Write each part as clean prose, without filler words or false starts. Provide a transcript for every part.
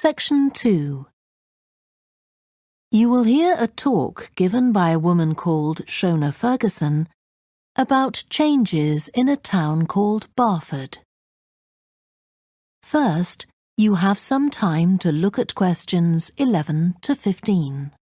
Section 2. You will hear a talk given by a woman called Shona Ferguson about changes in a town called Barford. First, you have some time to look at questions 11 to 15.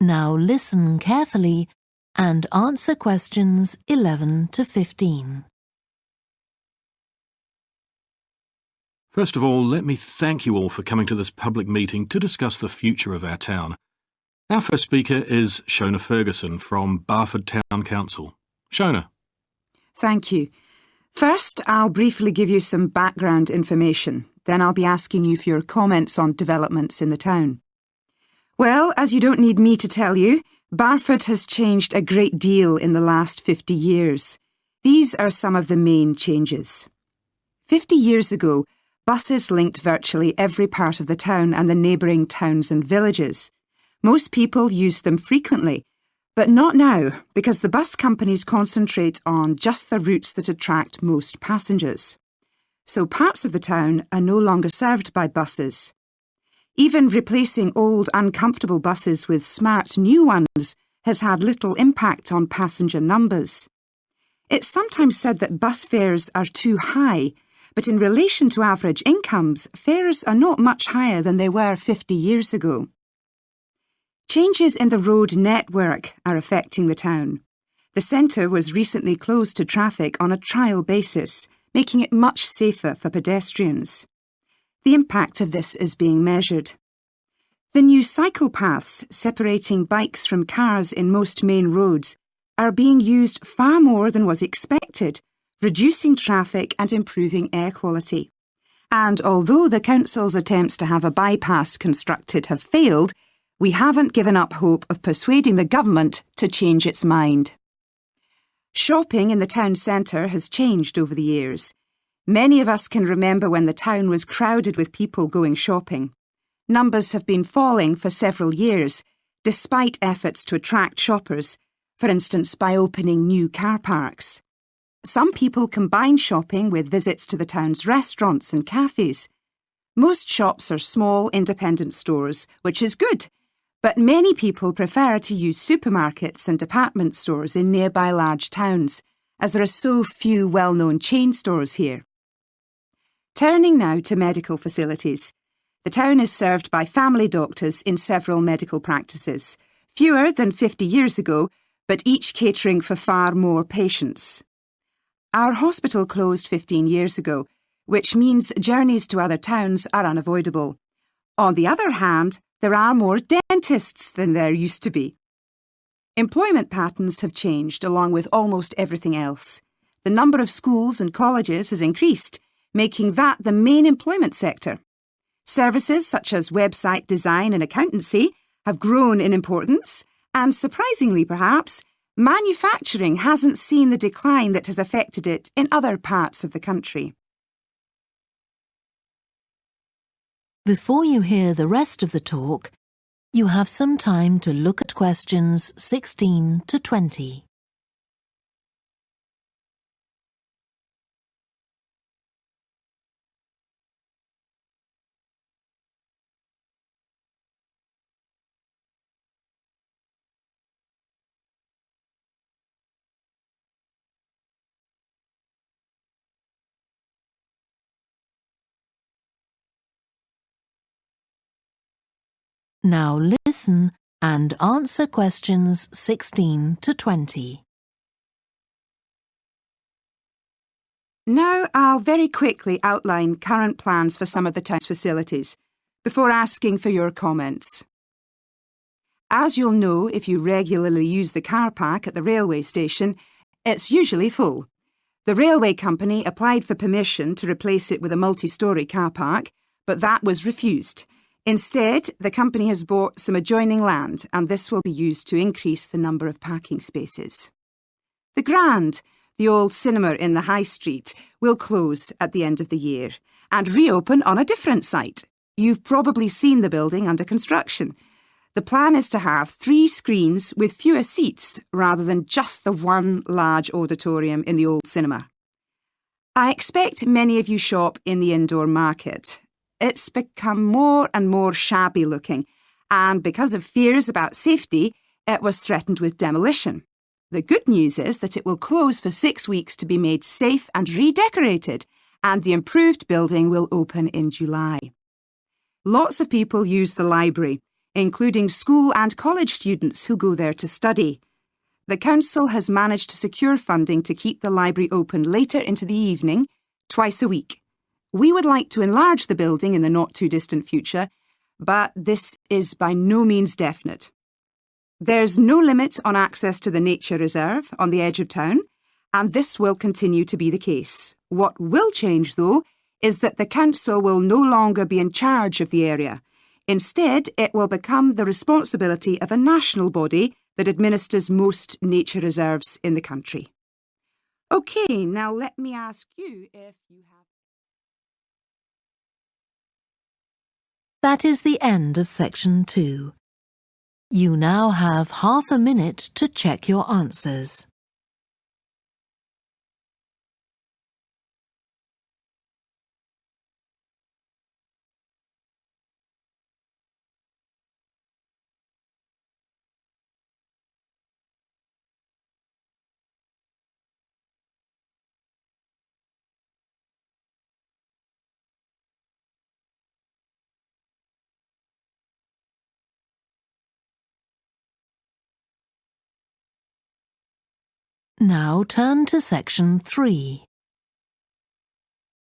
Now listen carefully and answer questions 11 to 15. First of all, let me thank you all for coming to this public meeting to discuss the future of our town. Our first speaker is Shona Ferguson from Barford Town Council. Shona. Thank you. First, I'll briefly give you some background information. Then I'll be asking you for your comments on developments in the town. Well, as you don't need me to tell you, Barford has changed a great deal in the last 50 years. These are some of the main changes. 50 years ago, buses linked virtually every part of the town and the neighbouring towns and villages. Most people used them frequently, but not now, because the bus companies concentrate on just the routes that attract most passengers. So parts of the town are no longer served by buses. Even replacing old, uncomfortable buses with smart new ones has had little impact on passenger numbers. It's sometimes said that bus fares are too high, but in relation to average incomes, fares are not much higher than they were 50 years ago. Changes in the road network are affecting the town. The centre was recently closed to traffic on a trial basis, making it much safer for pedestrians. The impact of this is being measured. The new cycle paths separating bikes from cars in most main roads are being used far more than was expected, reducing traffic and improving air quality. And although the council's attempts to have a bypass constructed have failed, we haven't given up hope of persuading the government to change its mind. Shopping in the town centre has changed over the years. Many of us can remember when the town was crowded with people going shopping. Numbers have been falling for several years, despite efforts to attract shoppers, for instance by opening new car parks. Some people combine shopping with visits to the town's restaurants and cafes. Most shops are small independent stores, which is good, but many people prefer to use supermarkets and department stores in nearby large towns, as there are so few well-known chain stores here. Turning now to medical facilities. The town is served by family doctors in several medical practices, fewer than 50 years ago, but each catering for far more patients. Our hospital closed 15 years ago, which means journeys to other towns are unavoidable. On the other hand, there are more dentists than there used to be. Employment patterns have changed along with almost everything else. The number of schools and colleges has increased, making that the main employment sector. Services such as website design and accountancy have grown in importance, and surprisingly perhaps, manufacturing hasn't seen the decline that has affected it in other parts of the country. Before you hear the rest of the talk, you have some time to look at questions 16 to 20. Now listen and answer questions 16 to 20. Now I'll very quickly outline current plans for some of the town's facilities, before asking for your comments. As you'll know if you regularly use the car park at the railway station, it's usually full. The railway company applied for permission to replace it with a multi-storey car park, but that was refused. Instead, the company has bought some adjoining land, and this will be used to increase the number of parking spaces. The Grand, the old cinema in the High Street, will close at the end of the year and reopen on a different site. You've probably seen the building under construction. The plan is to have 3 screens with fewer seats rather than just the one large auditorium in the old cinema. I expect many of you shop in the indoor market. It's become more and more shabby looking, and because of fears about safety, it was threatened with demolition. The good news is that it will close for 6 weeks to be made safe and redecorated, and the improved building will open in July. Lots of people use the library, including school and college students who go there to study. The council has managed to secure funding to keep the library open later into the evening, twice a week. We would like to enlarge the building in the not-too-distant future, but this is by no means definite. There's no limit on access to the nature reserve on the edge of town, and this will continue to be the case. What will change, though, is that the council will no longer be in charge of the area. Instead, it will become the responsibility of a national body that administers most nature reserves in the country. OK, now let me ask you if you have... That is the end of section 2. You now have half a minute to check your answers. Now turn to section 3.